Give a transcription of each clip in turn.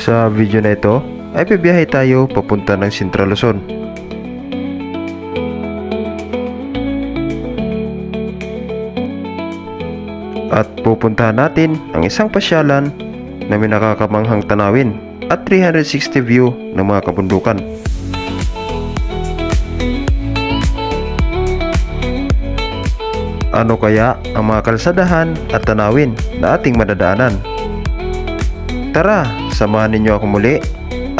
Sa video na ito ay bibiyahe tayo papunta ng Central Luzon. At pupuntahan natin ang isang pasyalan na may nakakamanghang tanawin at 360 view ng mga kabundukan. Ano kaya ang mga kalsadahan at tanawin na ating madadaanan? Tara, samahan ninyo ako muli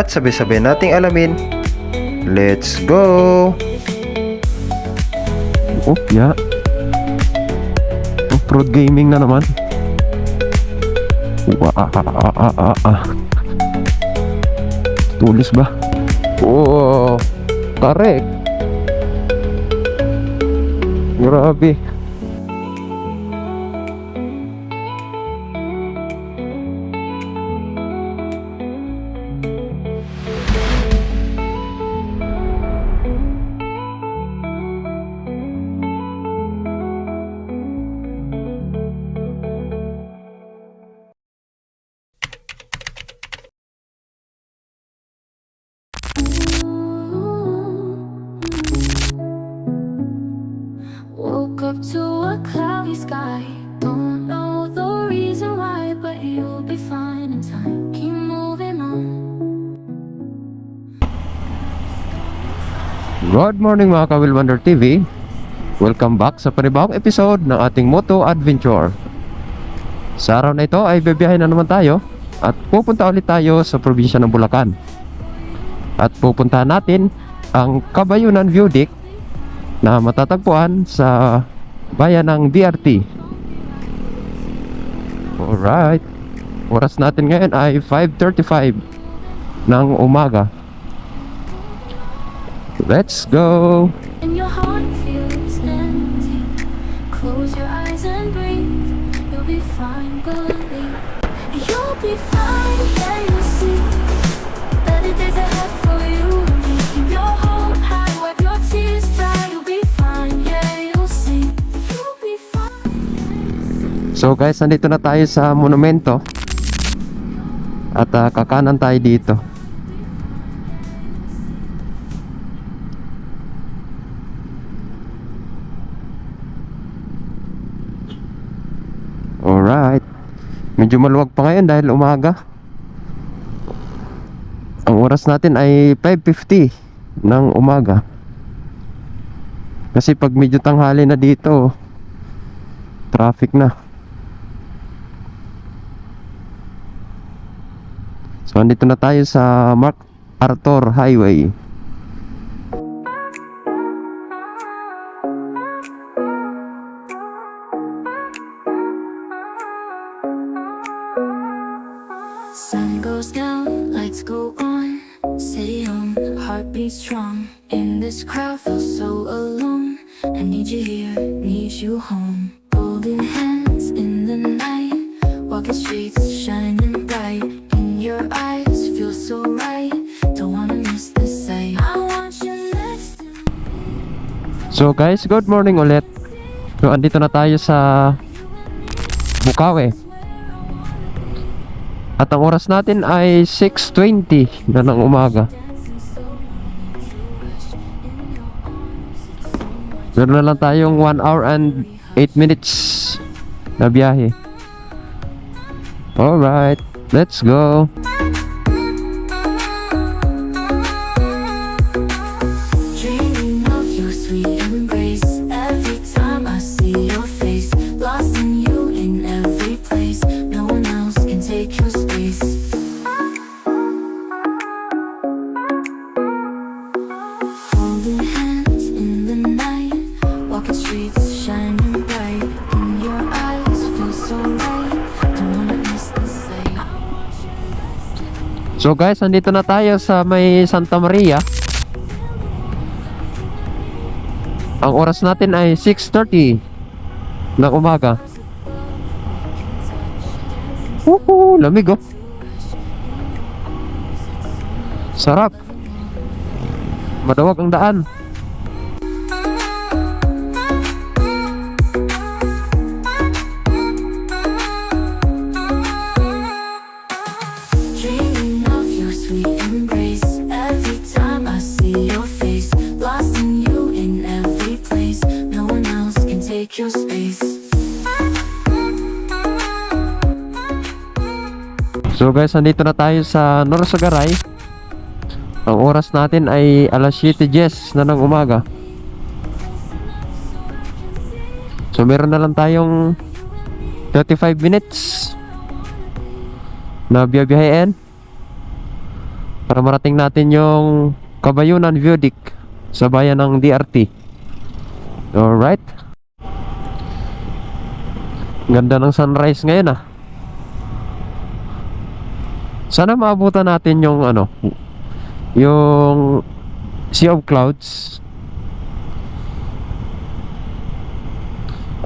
at sabay-sabay nating alamin. Let's go! Oh, yeah. Off-road gaming na naman. Tulis ba? Oh, correct. Grabe. Woke up to a cloudy sky. Don't know the reason why, but you'll be fine in time. Keep moving on. Good morning mga ka-Will Wonder TV. Welcome back sa panibawang episode ng ating Moto Adventure. Sa araw na ito ay bibiyahin na naman tayo at pupunta ulit tayo sa probinsya ng Bulacan. At pupuntahan natin ang Kabayunan View Deck na matatagpuan sa bayan ng BRT. Alright, oras natin ngayon ay 5:35 ng umaga. Let's go! And your heart feels empty. Close your eyes and breathe. You'll be fine, believe. You'll be fine, yeah, you'll see. Better days ahead for you and me. Keep your hope high, wipe your tears dry. You'll be fine, yeah, you'll see. You'll be fine. So guys, nandito na tayo sa monumento. At kakanan tayo dito. Alright. Medyo maluwag pa ngayon dahil umaga. Ang oras natin ay 5:50 ng umaga. Kasi pag medyo tanghali na dito, traffic na. So andito na tayo sa MacArthur Highway. Sun goes down, lights go on. Stay on, heartbeat strong. In this crowd, feel so alone. I need you here, need you home. Holding hands in the night, walking streets shining bright. In your eyes, feel so right. Don't wanna miss this sight. I want you next to me. So guys, good morning ulit. So andito na tayo sa Bukawi. At ang oras natin ay 6:20 na ng umaga. Meron na lang tayong 1 hour and 8 minutes na biyahe. Alright, let's go. Dreaming of your sweet embrace. Every time I see your face, lost in you in every place. No one else can take your space. Holding hands in the night, walking streets shining bright. In your eyes, feel so right. Don't wanna miss the sight. So guys, andito na tayo sa may Santa Maria. Ang oras natin ay 6:30 ng umaga. Woohoo! Lamig oh. Sarap. Madawag ang daan. Dreaming of So guys, nandito na tayo sa Norsagaray. Ang oras natin ay alas 7:10 na ng umaga. So meron na lang tayong 35 minutes na biyabiyahin para marating natin yung Kabayunan Viaduct sa bayan ng DRT. Alright. Ganda ng sunrise ngayon ah. Sana maabutan natin yung yung Sea of Clouds.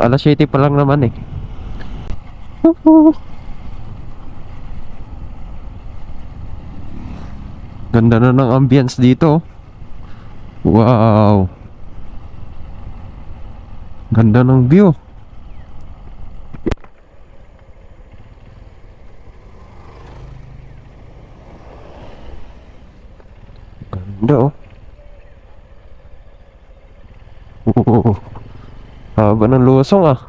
Alas 7 pa lang naman eh. Ganda na ng ambience dito. Wow. Ganda ng view. Ganda oh. Oo. Haba ng lusong ah.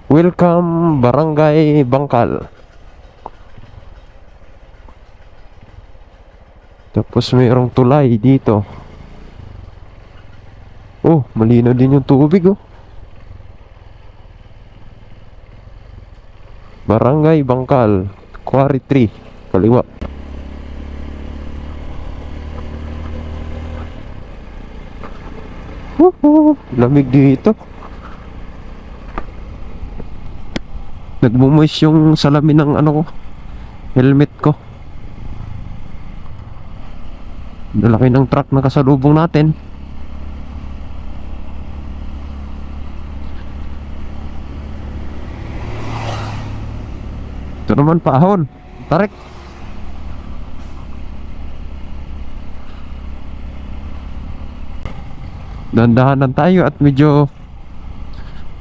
Welcome Barangay Bangkal. Tapos mayroong tulay dito. Oh, malinaw din yung tubig oh. Barangay Bangkal, Quarry 3, kaliwa. Lamig dito. Nagmumoist yung salamin ng ko, helmet ko. Dalaki ng truck na kasalubong natin. Ito naman paahon, tarik. Dandahanan tayo at medyo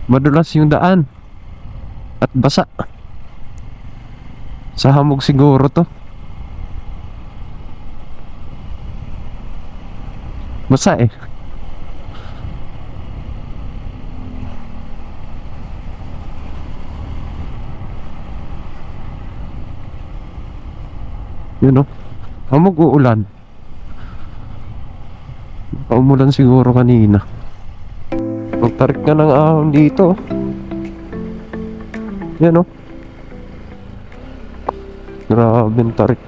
madulas yung daan at basa. Sa hamog siguro to. Basa eh. Yun oh. Hamog uulan. Paumulan siguro kanina. Magtarik nga ng ahon dito. Yan oh. Grabe ang tarik.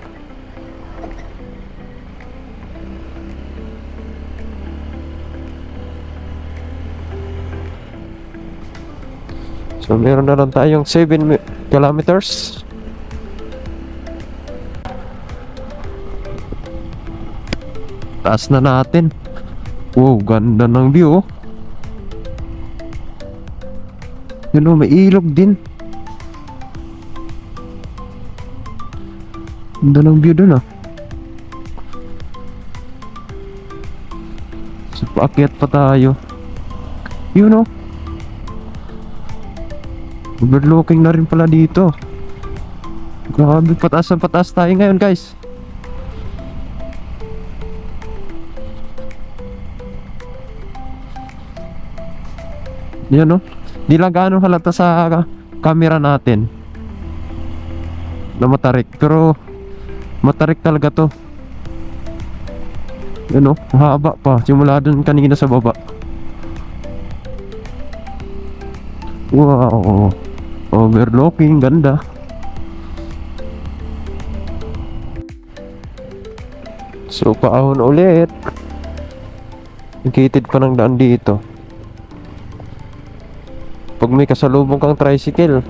So meron na lang tayong 7 kilometers. Taas na natin. Wow, ganda ng view oh. Yun oh, may ilog din. Ganda ng view dun ah. So paakyat pa tayo. Yun oh. Overlooking na rin pala dito. Grabe, pataas ang pataas tayo ngayon guys. Yan no. Di lang gaano halata sa camera natin na matarik, pero matarik talaga to. Yan no, haba pa simula dun kanina sa baba. Wow, overlooking, ganda. So paahon ulit. Nakitid pa ng daan dito. Pag may kasalubong kang tricycle,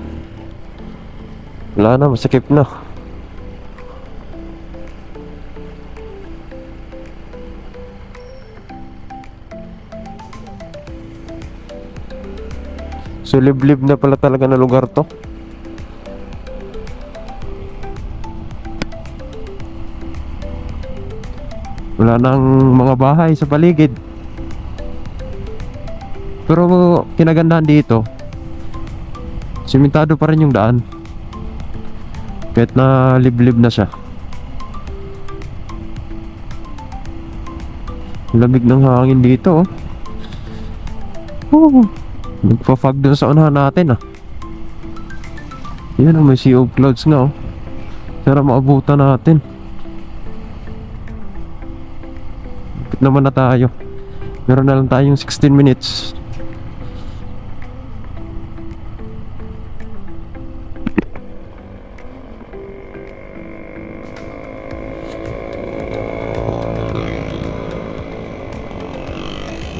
wala na, masakip na. So liblib na pala talaga na lugar to. Wala nang mga bahay sa paligid. Pero kinagandahan dito, Simentado pa rin yung daan. Kahit na liblib na siya. Lamig ng hangin dito, oh. Nagpa-fog dun sa unahan natin, ah. Yan, oh, may sea of clouds nga, oh. Sana maabutan natin. Lapit naman na tayo. Meron na lang tayong 16 minutes.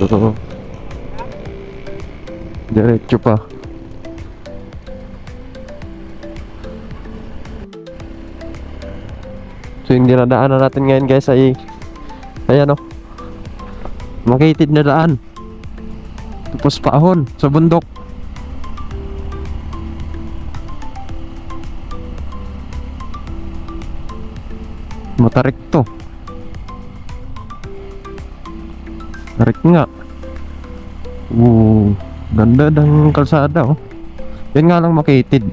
Oo. Diretso pa. So yung dinadaanan natin ngayon, guys, ay ayan, oh, makitid na daan. Tapos paahon sa bundok. Matarik to. Tarik nga. Ganda ng kalsada, oh. Yan nga lang makitid.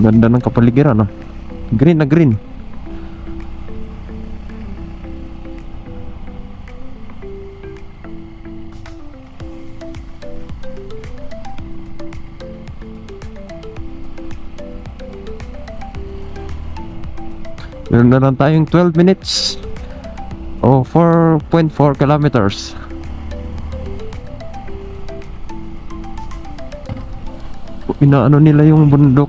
Ganda ng kapaligiran, oh. Green na green. Meron na lang tayong 12 minutes o 4.4 kilometers. Inaano nila yung bundok.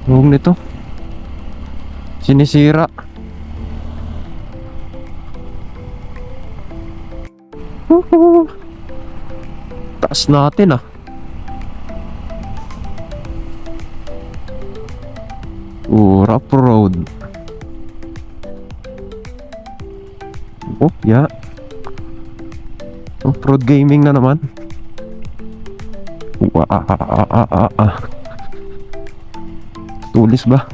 Huwag nito. Sinisira. Taas natin, ah. Rough road. Oh, yeah. Off-road gaming na naman. Tulis ba?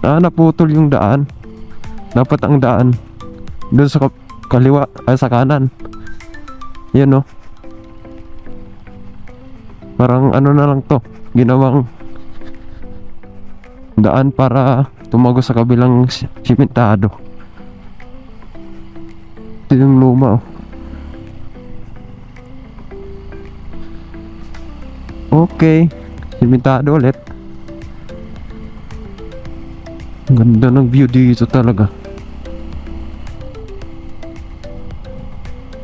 Naputol yung daan. Dapat ang daan doon sa kaliwa, ay sa kanan. Yan, oh. Parang ano na lang to, ginawang daan para tumago sa kabilang simentado. Ito yung luma, oh. Okay, simentado ulit. Ganda ng view dito talaga.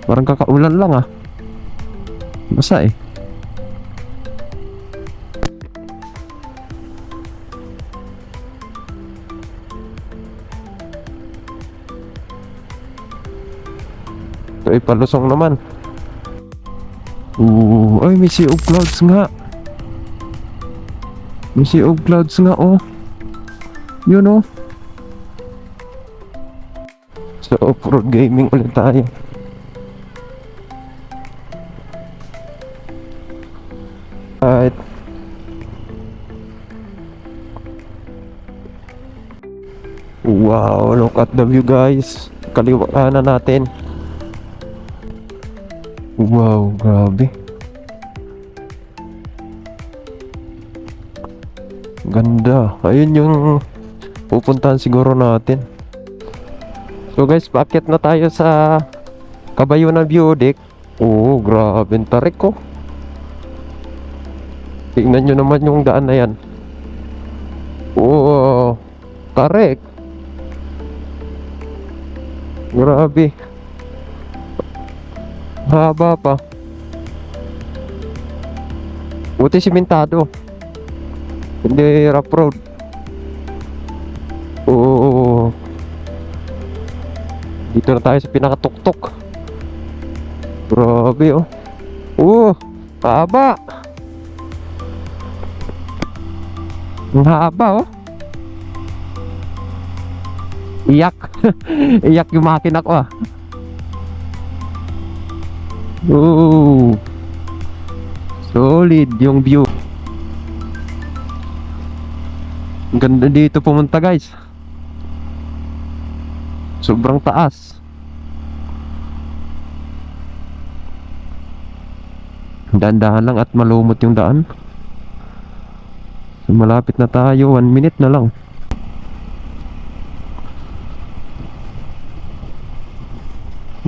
Parang kakaulan lang, ah. Basa, eh. Ito ay palusong naman. Ay, may sea of clouds nga. May sea of clouds nga, oh. Yun, oh. So, off-road gaming ulit tayo. Right. Wow, look at the view, guys. Kaliwanan natin. Wow, grabe. Ganda. Ayun yung pupuntahan siguro natin. So guys, paakyat na tayo sa Kabayunan View Deck. Grabe ang tarik, ko. Tingnan nyo naman yung daan na yan. Tarik. Grabe. Haba pa. Buti simentado. Hindi rough road. Dito na tayo sa pinakatuktok. Grabe, oh. Haba. Ang haba, oh. Iyak. Iyak yung makina ko, ah. Solid yung view. Ang ganda dito pumunta guys. Sobrang taas. Dahan-dahan lang at malumot yung daan. So, malapit na tayo, 1 minute na lang.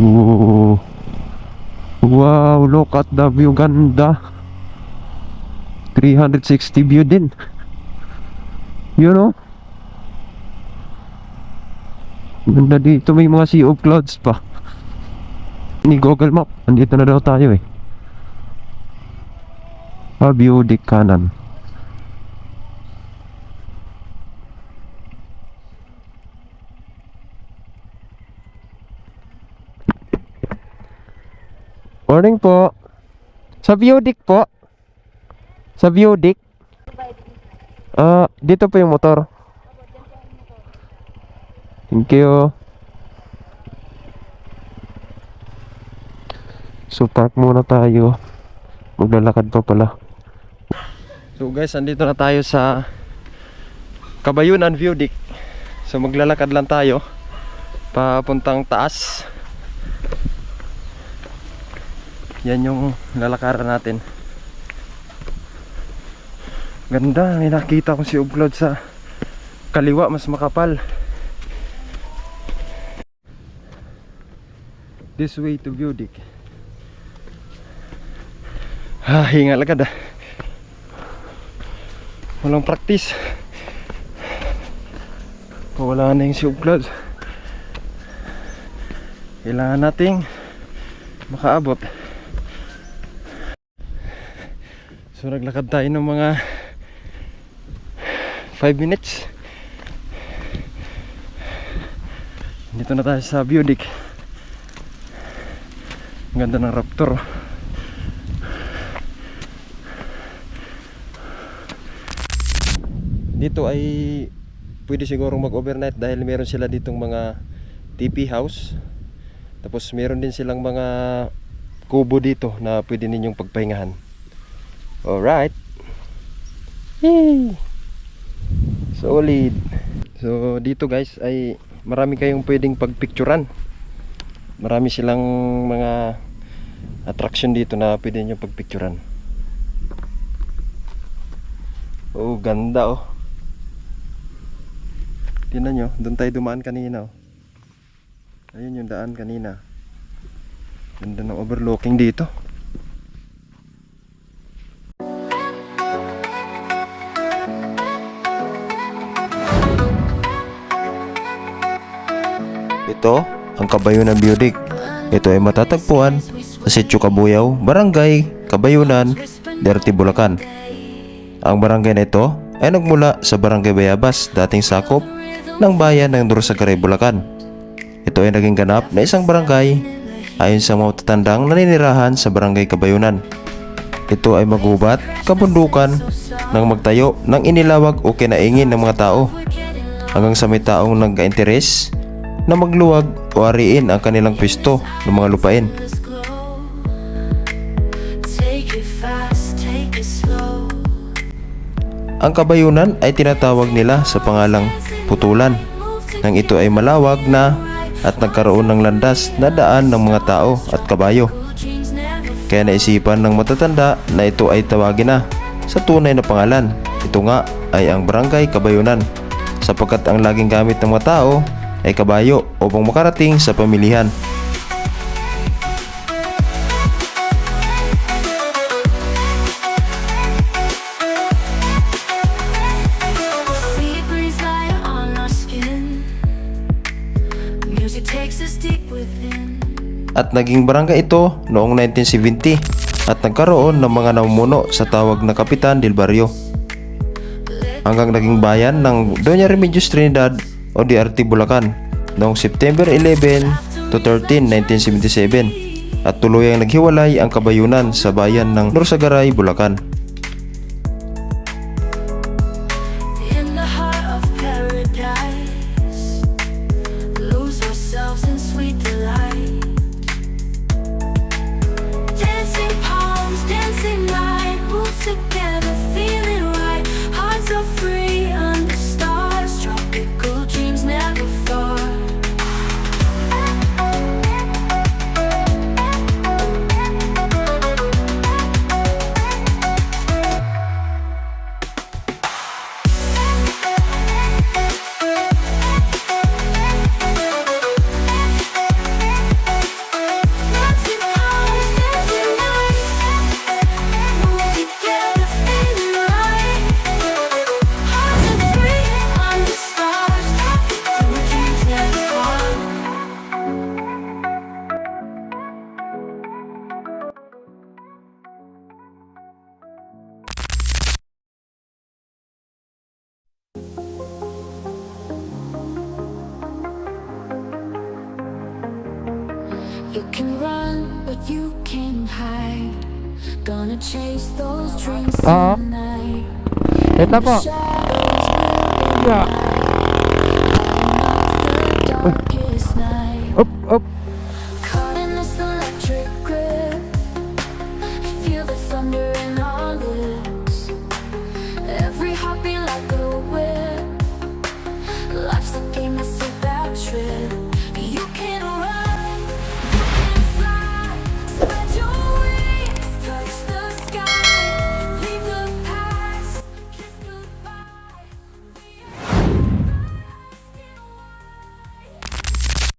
Ooh. Wow, look at the view, ganda. 360 view din. You know? Ganda dito, may mga sea of clouds pa. Ni Google Map, andito na daw tayo eh. View di kanan. Morning po. Sa view deck po. Sa view deck. Dito po yung motor. Thank you. So park muna tayo. Maglalakad pa pala. So guys, andito na tayo sa Kabayunan View Deck. So maglalakad lang tayo papuntang taas. Yan yung lalakaran natin. Ganda, may nakita kong sea of cloud sa kaliwa, mas makapal. This way to View Deck. Hingal agad ah. Walang practice. Wala na yung sea of clouds. Kailangan nating makaabot. So naglakad tayo ng mga 5 minutes. Dito na tayo sa View Deck. Ang ganda ng Raptor. Dito ay pwede siguro mag-overnight dahil meron sila ditong mga TP house. Tapos meron din silang mga kubo dito na pwede ninyong pagpahingahan. Alright. Yay! Solid. So dito guys ay marami kayong pwedeng pagpicturan. Marami silang mga attraction dito na pwede nyo pagpicturan. Oh, ganda oh. Tingnan nyo, doon tayo dumaan kanina oh. Ayun yung daan kanina. Ganda ng overlooking dito. Ito ang Kabayunan View Deck. Ito ay matatagpuan sa Sitio Kabuyaw, Barangay Kabayunan, Derte, Bulacan. Ang barangay na ito ay nagmula sa Barangay Bayabas, dating sakop ng bayan ng Dursagaray, Bulacan. Ito ay naging ganap na isang barangay ayon sa mga matatandang naninirahan sa Barangay Kabayunan. Ito ay magubat, kabundukan ng magtayo ng inilawag o kinaingin ng mga tao hanggang sa may taong nagka-interes na magluwag o ariin ang kanilang pwesto ng mga lupain. Ang Kabayunan ay tinatawag nila sa pangalang Putulan nang ito ay malawag na at nagkaroon ng landas na daan ng mga tao at kabayo. Kaya naisipan ng matatanda na ito ay tawagin na sa tunay na pangalan. Ito nga ay ang Barangay Kabayunan sapagkat ang laging gamit ng mga tao ay kabayo upang makarating sa pamilihan. At naging barangay ito noong 1970 at nagkaroon ng mga namumuno sa tawag na Kapitan del Barrio hanggang naging bayan ng Doña Remedios Trinidad o Derte, Bulacan noong September 11 to 13, 1977 at tuluyang naghiwalay ang Kabayunan sa bayan ng Dursagaray, Bulacan. Together, feeling right, hearts are free, understand. You can run, but you can't hide. Gonna chase those dreams Oo. tonight. Ito po. Shadows will Yeah. light. Lighting up the darkest